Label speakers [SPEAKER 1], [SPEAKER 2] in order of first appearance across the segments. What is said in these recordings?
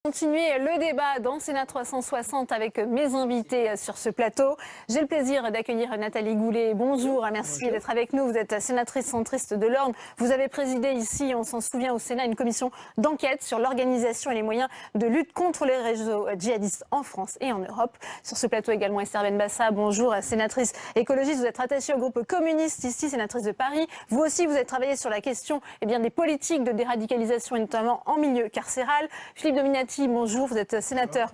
[SPEAKER 1] Continuer le débat dans Sénat 360 avec mes invités sur ce plateau. J'ai le plaisir d'accueillir Nathalie Goulet. Bonjour, merci d'être avec nous. Vous êtes sénatrice centriste de l'Orne. Vous avez présidé ici, on s'en souvient au Sénat, une commission d'enquête sur l'organisation et les moyens de lutte contre les réseaux djihadistes en France et en Europe. Sur ce plateau également Esther Benbassa. Bonjour, sénatrice écologiste. Vous êtes attachée au groupe communiste ici, sénatrice de Paris. Vous aussi, vous avez travaillé sur la question des politiques de déradicalisation et notamment en milieu carcéral. Philippe Dominati, bonjour, vous êtes sénateur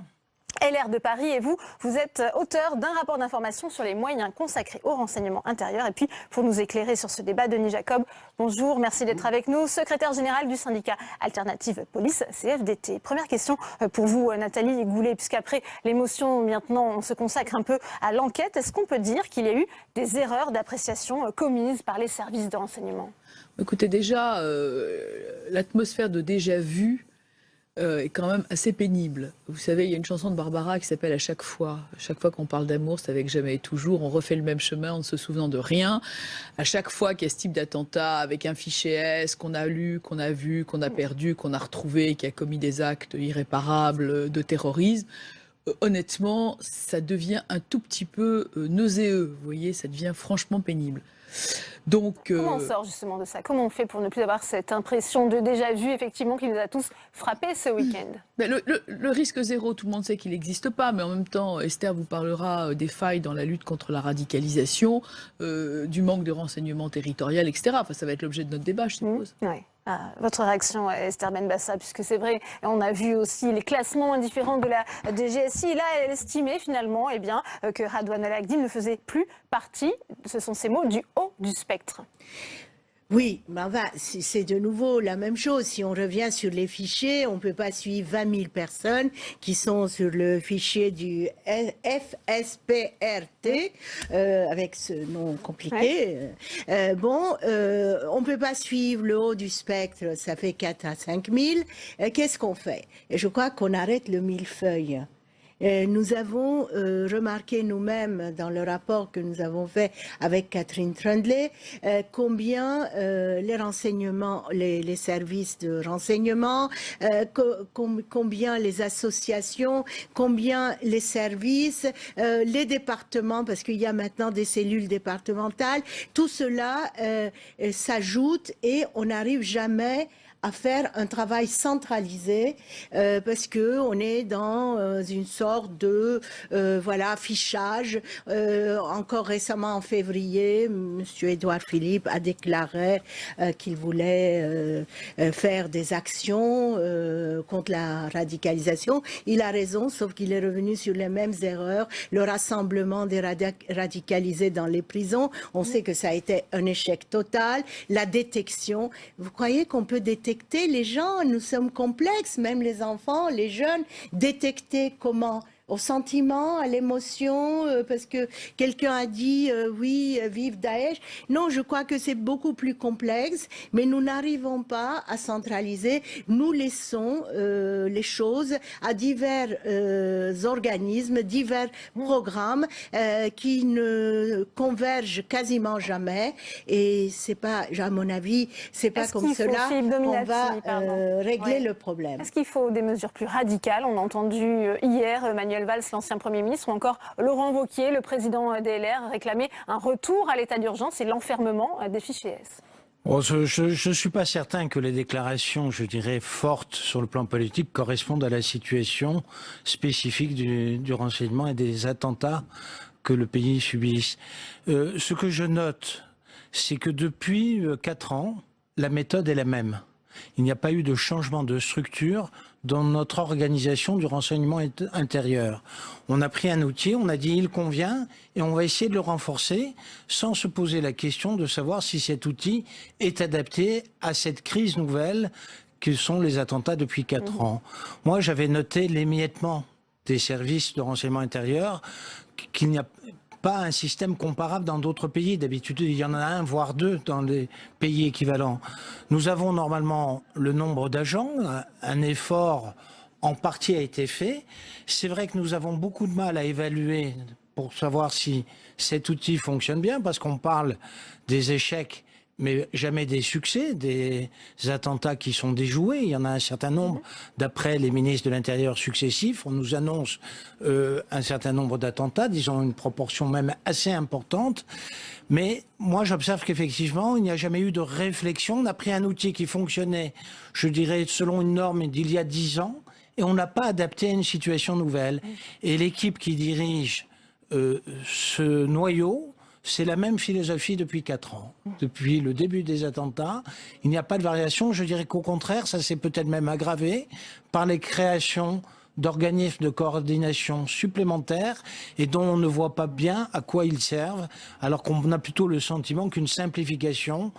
[SPEAKER 1] LR de Paris et vous êtes auteur d'un rapport d'information sur les moyens consacrés au renseignement intérieur. Et puis, pour nous éclairer sur ce débat, Denis Jacob, bonjour, merci d'être avec nous, secrétaire général du syndicat Alternative Police CFDT. Première question pour vous, Nathalie Goulet, puisqu'après l'émotion, maintenant, on se consacre un peu à l'enquête. Est-ce qu'on peut dire qu'il y a eu des erreurs d'appréciation commises par les services de renseignement?
[SPEAKER 2] Écoutez, déjà, l'atmosphère de déjà-vu est quand même assez pénible. Vous savez, il y a une chanson de Barbara qui s'appelle « À chaque fois qu'on parle d'amour, c'est avec jamais et toujours, on refait le même chemin en ne se souvenant de rien. À chaque fois qu'il y a ce type d'attentat avec un fichier S qu'on a lu, qu'on a vu, qu'on a perdu, qu'on a retrouvé, qui a commis des actes irréparables de terrorisme, honnêtement, ça devient un tout petit peu nauséeux. Vous voyez, ça devient franchement pénible. Donc,
[SPEAKER 1] comment on sort justement de ça? Comment on fait pour ne plus avoir cette impression de déjà-vu, effectivement, qui nous a tous frappés ce week-end?
[SPEAKER 2] Le risque zéro, tout le monde sait qu'il n'existe pas, mais en même temps, Esther vous parlera des failles dans la lutte contre la radicalisation, du manque de renseignements territorial, etc. Enfin, ça va être l'objet de notre débat, je suppose.
[SPEAKER 1] Oui. Votre réaction, Esther Benbassa, puisque c'est vrai, on a vu aussi les classements différents de la DGSI. Là, elle estimait finalement que Radouane El Agdim ne faisait plus partie, ce sont ces mots, du haut du spectre.
[SPEAKER 3] Oui, mais enfin, c'est de nouveau la même chose. Si on revient sur les fichiers, on ne peut pas suivre 20 000 personnes qui sont sur le fichier du FSPRT, avec ce nom compliqué. Ouais. On ne peut pas suivre le haut du spectre, ça fait 4 à 5 000. Qu'est-ce qu'on fait? Et je crois qu'on arrête le millefeuille. Nous avons remarqué nous-mêmes dans le rapport que nous avons fait avec Catherine Trundlé combien les renseignements, les services de renseignement, combien les associations, combien les services, les départements, parce qu'il y a maintenant des cellules départementales, tout cela s'ajoute et on n'arrive jamais à faire un travail centralisé parce que on est dans une sorte de fichage. Encore récemment en février, M. Édouard Philippe a déclaré qu'il voulait faire des actions contre la radicalisation. Il a raison, sauf qu'il est revenu sur les mêmes erreurs. Le rassemblement des radicalisés dans les prisons, on sait que ça a été un échec total. La détection, vous croyez qu'on peut détecter les gens? Nous sommes complexes, même les enfants, les jeunes. Détecter comment? Au sentiment, à l'émotion, parce que quelqu'un a dit oui, vive Daesh. Non, je crois que c'est beaucoup plus complexe, mais nous n'arrivons pas à centraliser. Nous laissons les choses à divers organismes, divers programmes qui ne convergent quasiment jamais. Et c'est pas, à mon avis, c'est pas comme cela qu'on va régler le problème.
[SPEAKER 1] Est-ce qu'il faut des mesures plus radicales? On a entendu hier Manuel Valls, l'ancien Premier ministre, ou encore Laurent Wauquiez, le président DLR, réclamer un retour à l'état d'urgence et l'enfermement des fichiers S.
[SPEAKER 4] Je ne suis pas certain que les déclarations, je dirais, fortes sur le plan politique correspondent à la situation spécifique du renseignement et des attentats que le pays subisse. Ce que je note, c'est que depuis 4 ans, la méthode est la même. Il n'y a pas eu de changement de structure dans notre organisation du renseignement intérieur. On a pris un outil, on a dit il convient et on va essayer de le renforcer sans se poser la question de savoir si cet outil est adapté à cette crise nouvelle que sont les attentats depuis 4 ans. Moi, j'avais noté l'émiettement des services de renseignement intérieur, qu'il n'y a pas un système comparable dans d'autres pays. D'habitude, il y en a 1, voire 2 dans les pays équivalents. Nous avons normalement le nombre d'agents, un effort en partie a été fait. C'est vrai que nous avons beaucoup de mal à évaluer pour savoir si cet outil fonctionne bien, parce qu'on parle des échecs mais jamais des succès, des attentats qui sont déjoués. Il y en a un certain nombre. D'après les ministres de l'Intérieur successifs, on nous annonce un certain nombre d'attentats, disons une proportion même assez importante. Mais moi, j'observe qu'effectivement, il n'y a jamais eu de réflexion. On a pris un outil qui fonctionnait, je dirais, selon une norme d'il y a 10 ans, et on n'a pas adapté à une situation nouvelle. Et l'équipe qui dirige ce noyau, c'est la même philosophie depuis 4 ans. Depuis le début des attentats, il n'y a pas de variation. Je dirais qu'au contraire, ça s'est peut-être même aggravé par les créations d'organismes de coordination supplémentaires et dont on ne voit pas bien à quoi ils servent, alors qu'on a plutôt le sentiment qu'une simplification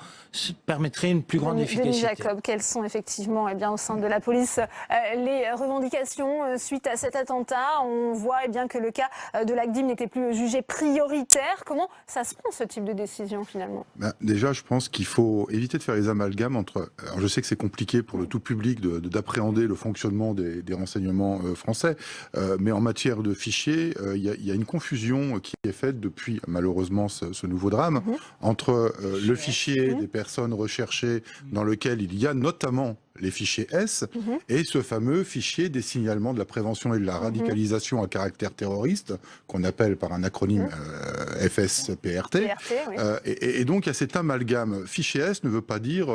[SPEAKER 4] permettrait une plus grande efficacité.
[SPEAKER 1] Denis Jacob, quelles sont effectivement au sein de la police les revendications suite à cet attentat? On voit que le cas de l'ACDIM n'était plus jugé prioritaire. Comment ça se prend ce type de décision finalement?
[SPEAKER 5] Déjà, je pense qu'il faut éviter de faire les amalgames entre... Alors, je sais que c'est compliqué pour le tout public d'appréhender le fonctionnement des renseignements français, mais en matière de fichiers, il y a une confusion qui est faite depuis malheureusement ce nouveau drame entre le fichier des personnes recherchées dans lequel il y a notamment les fichiers S et ce fameux fichier des signalements de la prévention et de la radicalisation à caractère terroriste qu'on appelle par un acronyme FSPRT. Et donc il y a cet amalgame. Fichier S ne veut pas dire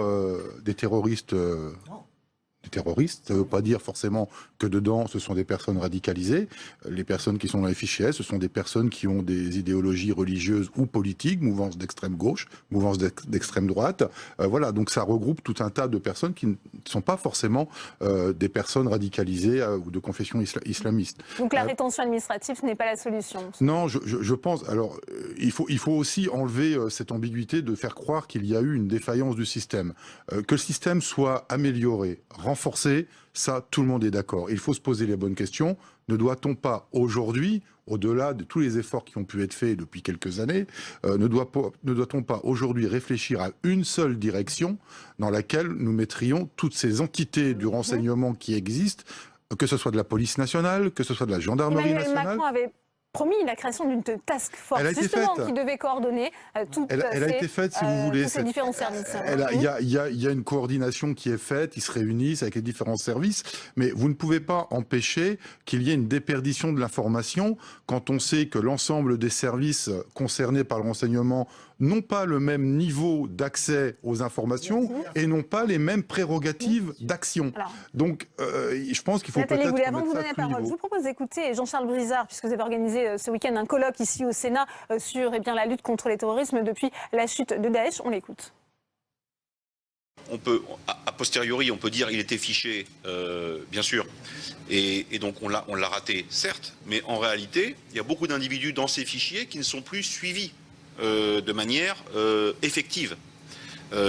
[SPEAKER 5] des terroristes. Des terroristes, ça ne veut pas dire forcément que dedans ce sont des personnes radicalisées. Les personnes qui sont dans les fichiers S, ce sont des personnes qui ont des idéologies religieuses ou politiques, mouvance d'extrême gauche, mouvance d'extrême droite. Voilà, donc ça regroupe tout un tas de personnes qui ne sont pas forcément des personnes radicalisées ou de confession islamiste.
[SPEAKER 1] Donc la rétention administrative, ce n'est pas la solution?
[SPEAKER 5] Non, je pense... Alors, il faut aussi enlever cette ambiguïté de faire croire qu'il y a eu une défaillance du système. Que le système soit amélioré, renforcé, ça, tout le monde est d'accord. Il faut se poser les bonnes questions. Ne doit-on pas aujourd'hui, au-delà de tous les efforts qui ont pu être faits depuis quelques années, ne doit-on pas aujourd'hui réfléchir à une seule direction dans laquelle nous mettrions toutes ces entités du renseignement qui existent, que ce soit de la police nationale, que ce soit de la gendarmerie nationale?
[SPEAKER 1] Macron avait promis la création d'une task force justement qui devait coordonner ces différents services.
[SPEAKER 5] Il y a une coordination qui est faite, ils se réunissent avec les différents services, mais vous ne pouvez pas empêcher qu'il y ait une déperdition de l'information quand on sait que l'ensemble des services concernés par le renseignement n'ont pas le même niveau d'accès aux informations et n'ont pas les mêmes prérogatives d'action. Donc, je pense qu'il faut peut-être...
[SPEAKER 1] Nathalie Goulet, avant de vous donner la parole, je vous propose d'écouter Jean-Charles Brizard, puisque vous avez organisé ce week-end un colloque ici au Sénat sur la lutte contre les terrorismes depuis la chute de Daesh. On l'écoute.
[SPEAKER 6] On peut, a posteriori, on peut dire il était fiché, bien sûr, et donc on l'a raté, certes, mais en réalité, il y a beaucoup d'individus dans ces fichiers qui ne sont plus suivis de manière effective.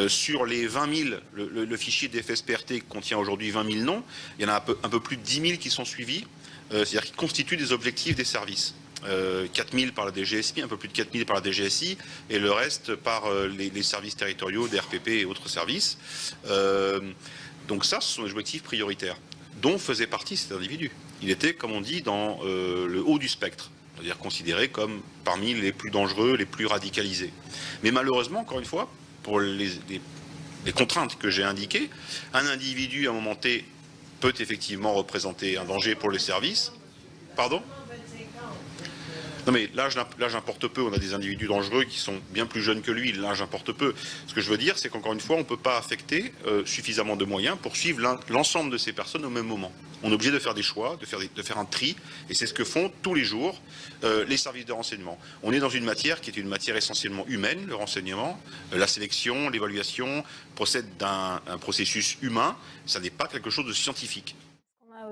[SPEAKER 6] Sur les 20 000, le fichier d'FSPRT contient aujourd'hui 20 000 noms, il y en a un peu plus de 10 000 qui sont suivis, c'est-à-dire qui constituent des objectifs des services. 4 000 par la DGSI, un peu plus de 4 000 par la DGSI, et le reste par les services territoriaux, DRPP et autres services. Donc ça, ce sont des objectifs prioritaires, dont faisait partie cet individu. Il était, comme on dit, dans le haut du spectre, c'est-à-dire considéré comme parmi les plus dangereux, les plus radicalisés. Mais malheureusement, encore une fois, pour les contraintes que j'ai indiquées, un individu à un moment T peut effectivement représenter un danger pour les services. Pardon ? Non mais l'âge importe peu, on a des individus dangereux qui sont bien plus jeunes que lui, l'âge importe peu. Ce que je veux dire, c'est qu'encore une fois, on ne peut pas affecter suffisamment de moyens pour suivre l'ensemble de ces personnes au même moment. On est obligé de faire des choix, de faire un tri, et c'est ce que font tous les jours les services de renseignement. On est dans une matière qui est une matière essentiellement humaine, le renseignement, la sélection, l'évaluation procède d'un processus humain, ça n'est pas quelque chose de scientifique.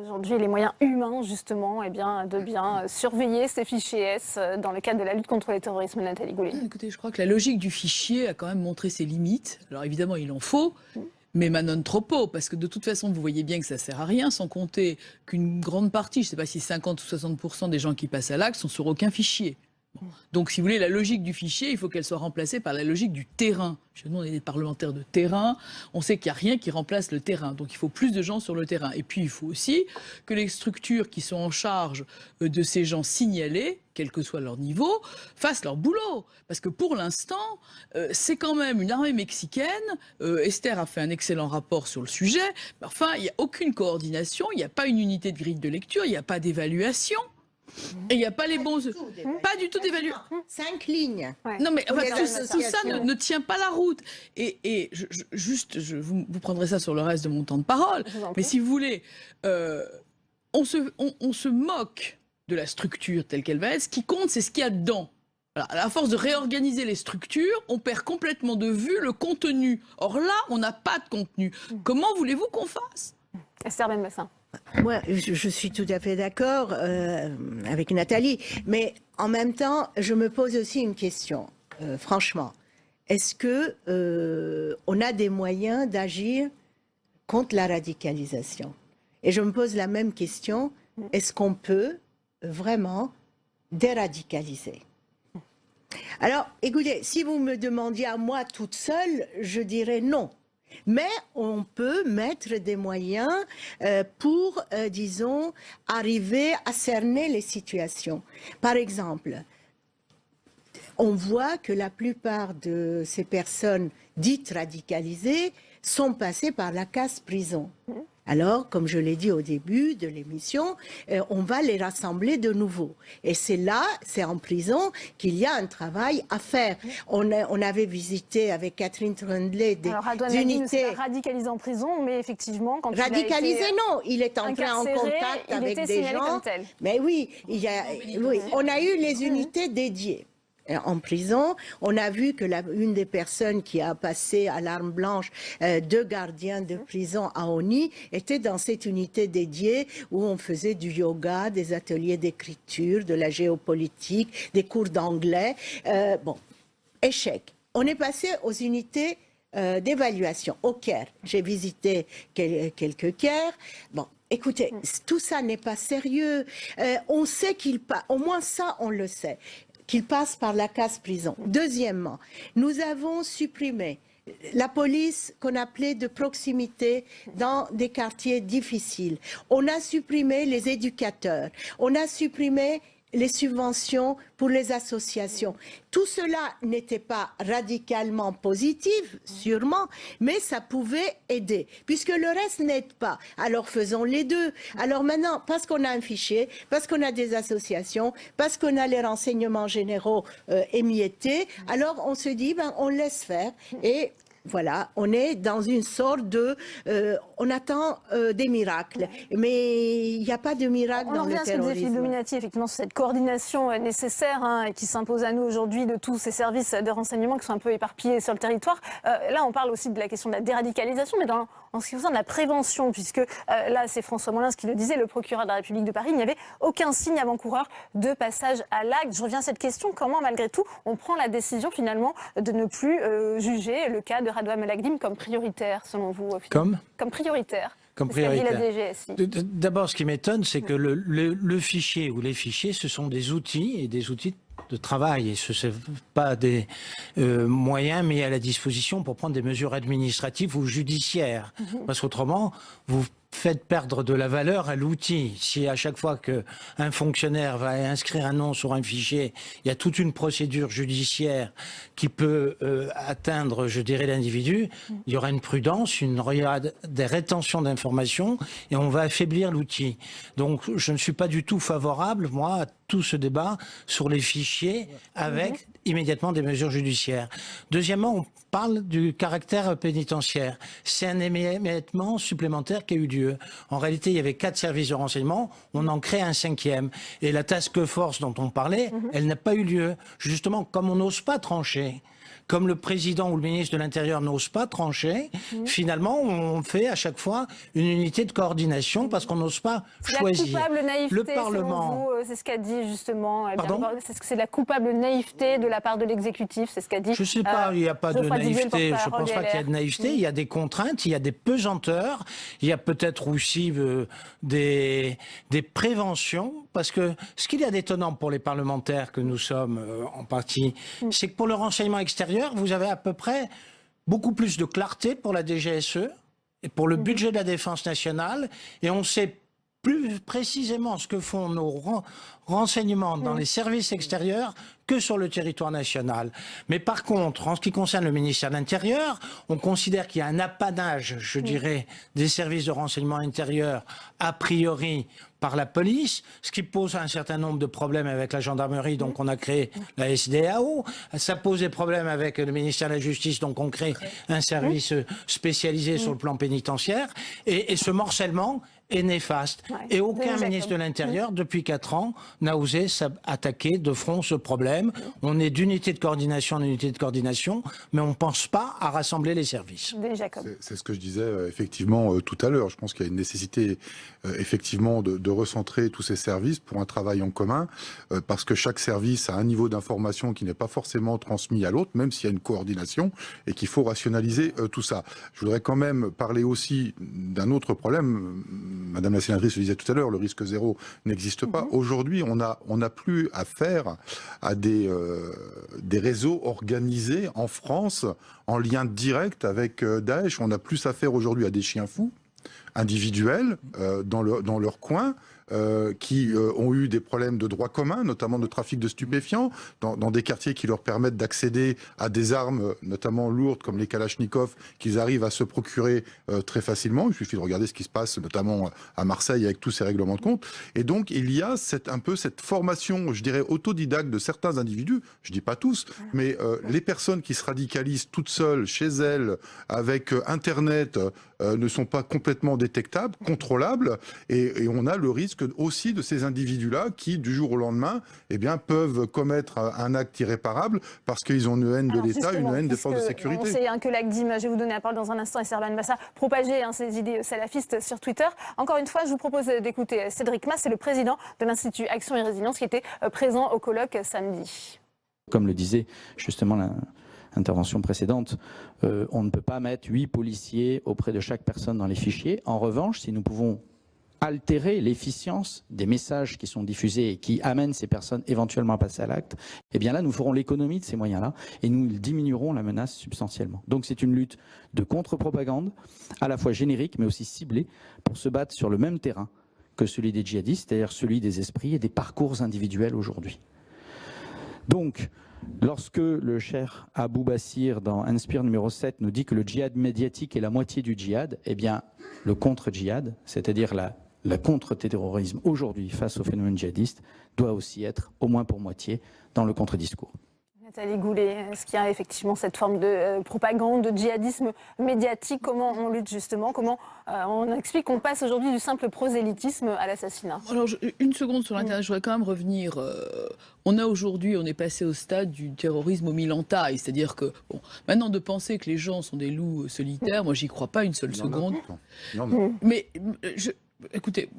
[SPEAKER 1] Aujourd'hui, les moyens humains, justement, de bien surveiller ces fichiers S dans le cadre de la lutte contre le terrorisme. Nathalie Goulet.
[SPEAKER 2] Écoutez, je crois que la logique du fichier a quand même montré ses limites. Alors évidemment, il en faut, mais non trop peu, parce que de toute façon, vous voyez bien que ça ne sert à rien, sans compter qu'une grande partie, je ne sais pas si 50 ou 60% des gens qui passent à l'acte sont sur aucun fichier. Donc, si vous voulez, la logique du fichier, il faut qu'elle soit remplacée par la logique du terrain. Chez nous, on est des parlementaires de terrain. On sait qu'il n'y a rien qui remplace le terrain. Donc, il faut plus de gens sur le terrain. Et puis, il faut aussi que les structures qui sont en charge de ces gens signalés, quel que soit leur niveau, fassent leur boulot. Parce que pour l'instant, c'est quand même une armée mexicaine. Esther a fait un excellent rapport sur le sujet. Mais enfin, il n'y a aucune coordination, il n'y a pas une unité de grille de lecture, il n'y a pas d'évaluation. Et il n'y a pas les bons... Pas du tout d'évaluation.
[SPEAKER 3] 5 lignes.
[SPEAKER 1] Ouais.
[SPEAKER 2] Non, mais enfin,
[SPEAKER 3] les
[SPEAKER 2] tout ça
[SPEAKER 3] associations.
[SPEAKER 2] ne tient pas la route. Vous prendrez ça sur le reste de mon temps de parole.
[SPEAKER 1] Je vous en
[SPEAKER 2] Mais
[SPEAKER 1] prie.
[SPEAKER 2] si vous voulez, on se moque de la structure telle qu'elle va être. Ce qui compte, c'est ce qu'il y a dedans. Alors, à force de réorganiser les structures, on perd complètement de vue le contenu. Or là, on n'a pas de contenu. Comment voulez-vous qu'on fasse?
[SPEAKER 1] Esther Benbassa.
[SPEAKER 3] Moi, je suis tout à fait d'accord avec Nathalie, mais en même temps, je me pose aussi une question, franchement. Est-ce que on a des moyens d'agir contre la radicalisation? Et je me pose la même question, est-ce qu'on peut vraiment déradicaliser? Alors, écoutez, si vous me demandiez à moi toute seule, je dirais non. Mais on peut mettre des moyens pour, disons, arriver à cerner les situations. Par exemple, on voit que la plupart de ces personnes dites radicalisées sont passées par la case prison. Alors, comme je l'ai dit au début de l'émission, on va les rassembler de nouveau. Et c'est là, c'est en prison, qu'il y a un travail à faire. On avait visité avec Catherine Trundlé des
[SPEAKER 1] Alors, Radouane
[SPEAKER 3] unités...
[SPEAKER 1] Lagdim radicalisé en prison, mais effectivement, quand
[SPEAKER 3] Radicalisé,
[SPEAKER 1] il a été
[SPEAKER 3] non, il est entré en
[SPEAKER 1] incarcéré,
[SPEAKER 3] contact
[SPEAKER 1] il
[SPEAKER 3] avec
[SPEAKER 1] était
[SPEAKER 3] des
[SPEAKER 1] signalé
[SPEAKER 3] gens.
[SPEAKER 1] comme tel.
[SPEAKER 3] Mais oui, oui, on a eu les unités dédiées. En prison, on a vu que une des personnes qui a passé à l'arme blanche 2 gardiens de prison à Oni était dans cette unité dédiée où on faisait du yoga, des ateliers d'écriture, de la géopolitique, des cours d'anglais. Bon, échec. On est passé aux unités d'évaluation au Caire. J'ai visité quelques Caires. Bon. Écoutez, tout ça n'est pas sérieux. On sait au moins ça, on le sait, qu'il passe par la case prison. Deuxièmement, nous avons supprimé la police qu'on appelait de proximité dans des quartiers difficiles. On a supprimé les éducateurs. On a supprimé les subventions pour les associations. Tout cela n'était pas radicalement positif, sûrement, mais ça pouvait aider, puisque le reste n'aide pas. Alors faisons les deux. Alors maintenant, parce qu'on a un fichier, parce qu'on a des associations, parce qu'on a les renseignements généraux émiettés, alors on se dit, on laisse faire et... Voilà, on est dans une sorte de... on attend des miracles, mais il n'y a pas de miracle dans le terrorisme. On revient à ce que disait Philippe
[SPEAKER 1] Dominati, effectivement, sur cette coordination nécessaire et qui s'impose à nous aujourd'hui de tous ces services de renseignement qui sont un peu éparpillés sur le territoire. Là, on parle aussi de la question de la déradicalisation, mais en ce qui concerne la prévention, puisque là, c'est François Molins qui le disait, le procureur de la République de Paris, il n'y avait aucun signe avant-coureur de passage à l'acte. Je reviens à cette question, comment, malgré tout, on prend la décision, finalement, de ne plus juger le cas de Radouane Lagdim comme prioritaire, selon vous?
[SPEAKER 4] Comme
[SPEAKER 1] prioritaire.
[SPEAKER 4] Comme prioritaire.
[SPEAKER 1] La DGSI.
[SPEAKER 4] D'abord, ce qui m'étonne, c'est que le fichier ou les fichiers, ce sont des outils et des outils de travail. Et ce n'est pas des moyens mis à la disposition pour prendre des mesures administratives ou judiciaires. Parce qu'autrement, vous faites perdre de la valeur à l'outil. Si à chaque fois qu'un fonctionnaire va inscrire un nom sur un fichier, il y a toute une procédure judiciaire qui peut atteindre, je dirais, l'individu, il y aura une prudence, il y aura des rétentions d'informations et on va affaiblir l'outil. Donc je ne suis pas du tout favorable, moi, à tout ce débat sur les fichiers avec immédiatement des mesures judiciaires. Deuxièmement, on parle du caractère pénitentiaire. C'est un émiettement supplémentaire qui a eu lieu. En réalité, il y avait 4 services de renseignement, on en crée un 5e. Et la task force dont on parlait, elle n'a pas eu lieu. Justement, comme on n'ose pas trancher, comme le président ou le ministre de l'Intérieur n'ose pas trancher, finalement, on fait à chaque fois une unité de coordination parce qu'on n'ose pas choisir.
[SPEAKER 1] La coupable naïveté,
[SPEAKER 4] Le Parlement.
[SPEAKER 1] c'est ce qu'a dit justement.
[SPEAKER 4] Pardon ?
[SPEAKER 1] C'est la coupable naïveté de la part de l'exécutif, c'est ce qu'a dit.
[SPEAKER 4] Je ne sais pas, il n'y a pas de
[SPEAKER 1] Geoffroy Dubuel,
[SPEAKER 4] naïveté. Je ne
[SPEAKER 1] porte-parole
[SPEAKER 4] pense pas qu'il y a de naïveté. Il y a des contraintes, il y a des pesanteurs, il y a peut-être aussi des préventions. Parce que ce qu'il y a d'étonnant pour les parlementaires que nous sommes en partie, c'est que pour le renseignement extérieur, vous avez à peu près beaucoup plus de clarté pour la DGSE et pour le budget de la défense nationale. Et on sait plus précisément ce que font nos renseignements dans les services extérieurs que sur le territoire national. Mais par contre, en ce qui concerne le ministère de l'Intérieur, on considère qu'il y a un apanage, je dirais, des services de renseignement intérieur, a priori par la police, ce qui pose un certain nombre de problèmes avec la gendarmerie, donc on a créé la SDAO. Ça pose des problèmes avec le ministère de la Justice, donc on crée un service spécialisé sur le plan pénitentiaire. Et ce morcellement est néfaste. Et aucun ministre de l'Intérieur, depuis 4 ans, n'a osé s'attaquer de front ce problème. On est d'unité de coordination en unité de coordination, mais on ne pense pas à rassembler les services.
[SPEAKER 5] C'est ce que je disais effectivement tout à l'heure. Je pense qu'il y a une nécessité effectivement de recentrer tous ces services pour un travail en commun, parce que chaque service a un niveau d'information qui n'est pas forcément transmis à l'autre, même s'il y a une coordination, et qu'il faut rationaliser tout ça. Je voudrais quand même parler aussi d'un autre problème. Madame la sénatrice le disait tout à l'heure, le risque zéro n'existe pas. Aujourd'hui, on n'a plus affaire à des réseaux organisés en France en lien direct avec Daesh. On a plus affaire aujourd'hui à des chiens fous individuels dans leur coin, qui ont eu des problèmes de droit commun, notamment de trafic de stupéfiants, dans des quartiers qui leur permettent d'accéder à des armes, notamment lourdes, comme les Kalachnikov, qu'ils arrivent à se procurer très facilement. Il suffit de regarder ce qui se passe, notamment à Marseille, avec tous ces règlements de compte. Et donc, il y a un peu cette formation, je dirais, autodidacte de certains individus, je dis pas tous, mais les personnes qui se radicalisent toutes seules, chez elles, avec Internet, ne sont pas complètement détectables, contrôlables, et on a le risque aussi de ces individus-là qui, du jour au lendemain, eh bien, peuvent commettre un acte irréparable parce qu'ils ont une haine de l'État, une haine des forces de sécurité.
[SPEAKER 1] On sait que l'ACDIM, je vais vous donner la parole dans un instant, et Serban Bassa propager ces idées salafistes sur Twitter. Encore une fois, je vous propose d'écouter Cédric Mas, c'est le président de l'Institut Action et Résilience qui était présent au colloque samedi.
[SPEAKER 7] Comme le disait justement l'intervention précédente, on ne peut pas mettre 8 policiers auprès de chaque personne dans les fichiers. En revanche, si nous pouvons altérer l'efficience des messages qui sont diffusés et qui amènent ces personnes éventuellement à passer à l'acte, eh bien là, nous ferons l'économie de ces moyens-là et nous diminuerons la menace substantiellement. Donc c'est une lutte de contre-propagande, à la fois générique mais aussi ciblée, pour se battre sur le même terrain que celui des djihadistes, c'est-à-dire celui des esprits et des parcours individuels aujourd'hui. Donc, lorsque le cher Abou Bassir, dans Inspire numéro 7, nous dit que le djihad médiatique est la moitié du djihad, eh bien, le contre-djihad, c'est-à-dire la contre-terrorisme aujourd'hui face au phénomène djihadiste, doit aussi être, au moins pour moitié, dans le contre-discours.
[SPEAKER 1] Nathalie Goulet, est-ce qu'il y a effectivement cette forme de propagande, de djihadisme médiatique? Comment on lutte justement? Comment on explique qu'on passe aujourd'hui du simple prosélytisme à l'assassinat?
[SPEAKER 2] Alors, une seconde sur l'Internet, je voudrais quand même revenir. On est passé au stade du terrorisme au mille en taille, c'est-à-dire que, bon, maintenant de penser que les gens sont des loups solitaires, moi j'y crois pas une seule seconde.
[SPEAKER 5] Non.
[SPEAKER 2] Mais, écoutez,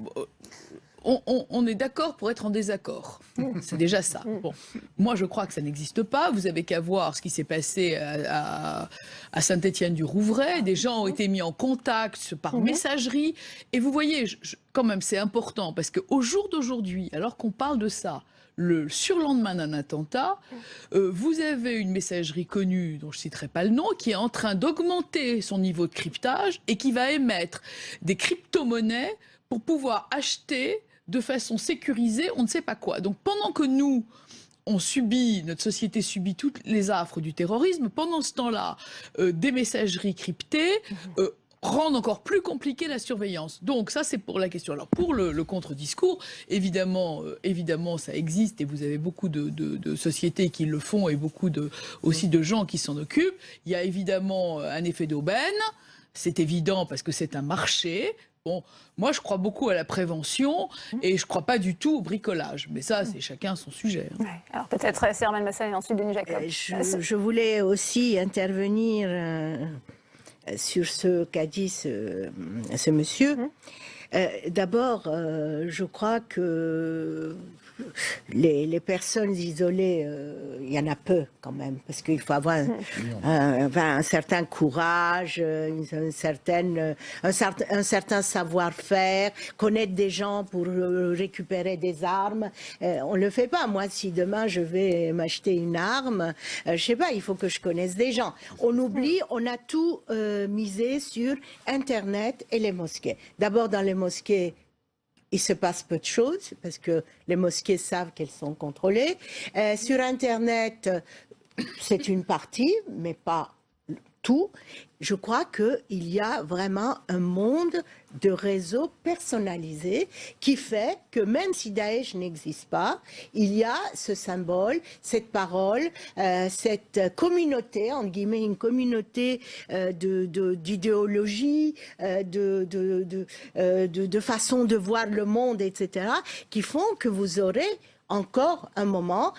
[SPEAKER 2] on est d'accord pour être en désaccord. C'est déjà ça. Bon. Moi, je crois que ça n'existe pas. Vous avez qu'à voir ce qui s'est passé à Saint-Étienne-du-Rouvray. Des gens ont été mis en contact par messagerie. Et vous voyez, quand même, c'est important, parce qu'au jour d'aujourd'hui, alors qu'on parle de ça, le surlendemain d'un attentat, vous avez une messagerie connue, dont je ne citerai pas le nom, qui est en train d'augmenter son niveau de cryptage et qui va émettre des crypto-monnaies pour pouvoir acheter de façon sécurisée, on ne sait pas quoi. Donc pendant que nous, notre société subit toutes les affres du terrorisme, pendant ce temps-là, des messageries cryptées rendent encore plus compliquée la surveillance. Donc ça, c'est pour la question. Alors pour le contre-discours, évidemment, ça existe et vous avez beaucoup de sociétés qui le font et beaucoup aussi de gens qui s'en occupent. Il y a évidemment un effet d'aubaine. C'est évident parce que c'est un marché. Bon, moi, je crois beaucoup à la prévention et je ne crois pas du tout au bricolage. Mais ça, c'est chacun son sujet.
[SPEAKER 1] Ouais. Alors peut-être Serman Massa et ensuite Denis Jacob.
[SPEAKER 3] Je voulais aussi intervenir sur ce qu'a dit ce monsieur. D'abord, je crois que les personnes isolées, il y en a peu quand même, parce qu'il faut avoir un certain courage, un certain savoir-faire, connaître des gens pour récupérer des armes. On ne le fait pas. Moi, si demain je vais m'acheter une arme, je ne sais pas, il faut que je connaisse des gens. On oublie, on a tout misé sur Internet et les mosquées. D'abord, dans les mosquées, il se passe peu de choses parce que les mosquées savent qu'elles sont contrôlées. Sur Internet, c'est une partie, mais pas tout. Je crois qu'il y a vraiment un monde de réseaux personnalisés qui fait que même si Daesh n'existe pas, il y a ce symbole, cette parole, cette communauté, entre guillemets, une communauté d'idéologie, de façon de voir le monde, etc., qui font que vous aurez encore un moment,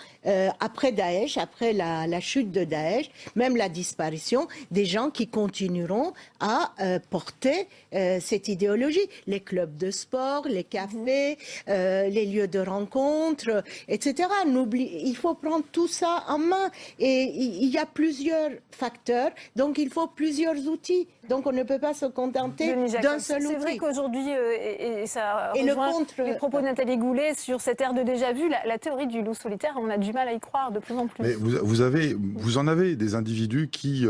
[SPEAKER 3] après Daesh, après la chute de Daesh, même la disparition, des gens qui continueront à porter cette idéologie. Les clubs de sport, les cafés, les lieux de rencontre, etc. Il faut prendre tout ça en main. Et il y a plusieurs facteurs, donc il faut plusieurs outils. Donc on ne peut pas se contenter d'un seul outil.
[SPEAKER 1] C'est vrai qu'aujourd'hui, et ça rejoint les propos de Nathalie Goulet sur cette ère de déjà-vu, la théorie du loup solitaire, on a du mal à y croire de plus en plus.
[SPEAKER 5] Mais vous en avez des individus qui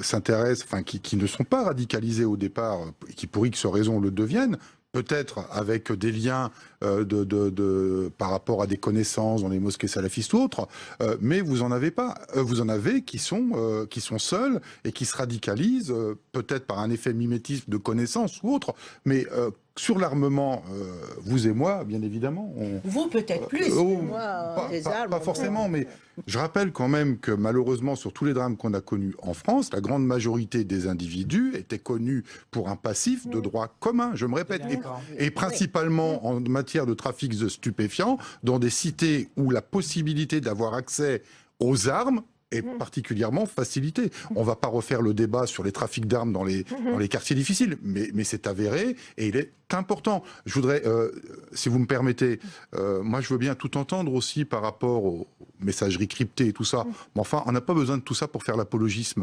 [SPEAKER 5] s'intéressent, enfin qui ne sont pas radicalisés au départ, qui pour X raisons le deviennent, peut-être avec des liens par rapport à des connaissances dans les mosquées salafistes ou autres, mais vous en avez pas. Vous en avez qui sont seuls et qui se radicalisent, peut-être par un effet mimétisme de connaissances ou autre, mais sur l'armement, vous et moi, bien évidemment.
[SPEAKER 3] Vous peut-être plus, moi, des armes.
[SPEAKER 5] Pas forcément, mais je rappelle quand même que malheureusement, sur tous les drames qu'on a connus en France, la grande majorité des individus étaient connus pour un passif de droit commun, je me répète, et principalement en matière de trafic de stupéfiants, dans des cités où la possibilité d'avoir accès aux armes est particulièrement facilitée. On ne va pas refaire le débat sur les trafics d'armes dans les quartiers difficiles, mais c'est avéré et il est important. Je voudrais, si vous me permettez, moi je veux bien tout entendre aussi par rapport aux messageries cryptées et tout ça, mais enfin on n'a pas besoin de tout ça pour faire l'apologie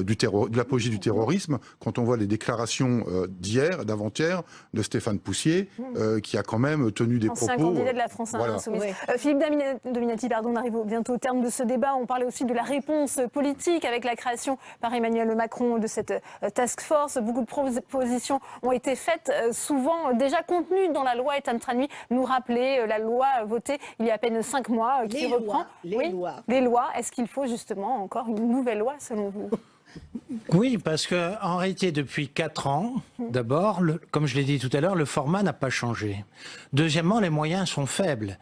[SPEAKER 5] du terrorisme quand on voit les déclarations d'hier, d'avant-hier, de Stéphane Poussier, qui a quand même tenu des propos...
[SPEAKER 1] Ancien candidat de la France Insoumise. Philippe Dominati, on arrive bientôt au terme de ce débat. On parlait aussi de la réponse politique avec la création par Emmanuel Macron de cette task force. Beaucoup de propositions ont été faites, souvent déjà contenues dans la loi. Ethan Tranui nous rappelait la loi votée il y a à peine 5 mois qui reprend
[SPEAKER 3] les lois.
[SPEAKER 1] Les lois. Est-ce qu'il faut justement encore une nouvelle loi selon vous ?
[SPEAKER 4] Oui, parce qu'en réalité, depuis 4 ans, d'abord, comme je l'ai dit tout à l'heure, le format n'a pas changé. Deuxièmement, les moyens sont faibles.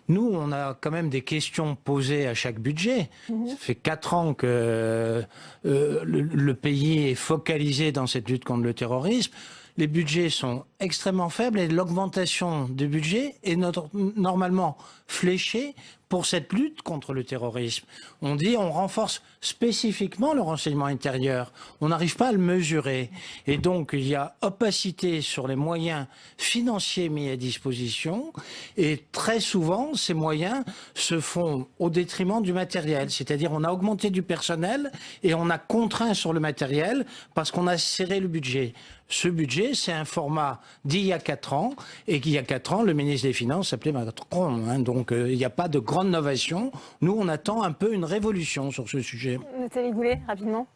[SPEAKER 4] Nous, on a quand même des questions posées à chaque budget. Ça fait 4 ans que le pays est focalisé dans cette lutte contre le terrorisme. Les budgets sont extrêmement faibles et l'augmentation du budget est normalement fléchée pour cette lutte contre le terrorisme. On dit on renforce spécifiquement le renseignement intérieur. On n'arrive pas à le mesurer. Et donc, il y a opacité sur les moyens financiers mis à disposition. Et très souvent, ces moyens se font au détriment du matériel. C'est-à-dire, on a augmenté du personnel et on a contraint sur le matériel parce qu'on a serré le budget. Ce budget, c'est un format d'il y a 4 ans, et qu'il y a 4 ans, le ministre des Finances s'appelait Macron. Donc, il n'y a pas de grande novation. Nous, on attend un peu une révolution sur ce sujet.
[SPEAKER 1] Nathalie Goulet, rapidement.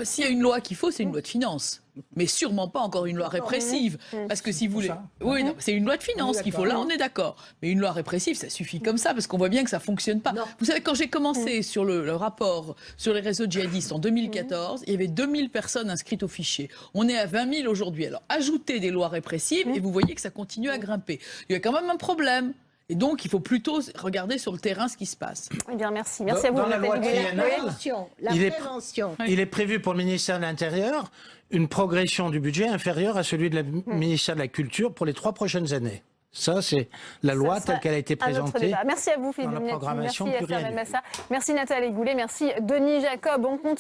[SPEAKER 2] S'il y a une loi qu'il faut, c'est une loi de finances. Mais sûrement pas encore une loi répressive. Parce que si vous voulez... Oui, non, c'est une loi de finances qu'il faut. Là, on est d'accord. Mais une loi répressive, ça suffit comme ça, parce qu'on voit bien que ça ne fonctionne pas. Non. Vous savez, quand j'ai commencé sur le rapport sur les réseaux djihadistes en 2014, il y avait 2000 personnes inscrites au fichier. On est à 20 000 aujourd'hui. Alors, ajoutez des lois répressives et vous voyez que ça continue à grimper. Il y a quand même un problème. Et donc, il faut plutôt regarder sur le terrain ce qui se passe.
[SPEAKER 1] Eh bien, merci. Merci à vous,
[SPEAKER 4] Dans la loi
[SPEAKER 1] Nathalie Goulet.
[SPEAKER 4] triennale,
[SPEAKER 3] La
[SPEAKER 4] il est-
[SPEAKER 3] prévention.
[SPEAKER 4] il est prévu pour le ministère de l'Intérieur une progression du budget inférieure à celui de la ministère de la Culture pour les 3 prochaines années. Ça, c'est la loi
[SPEAKER 1] Ça sera
[SPEAKER 4] telle qu'elle a été
[SPEAKER 1] un autre
[SPEAKER 4] présentée.
[SPEAKER 1] débat. Merci à vous, Philippe
[SPEAKER 4] dans la
[SPEAKER 1] Dominati.
[SPEAKER 4] programmation
[SPEAKER 1] Merci, Yasser
[SPEAKER 4] pluriannuelle.
[SPEAKER 1] Benbassa. Merci, Nathalie Goulet. Merci, Denis Jacob. On continue.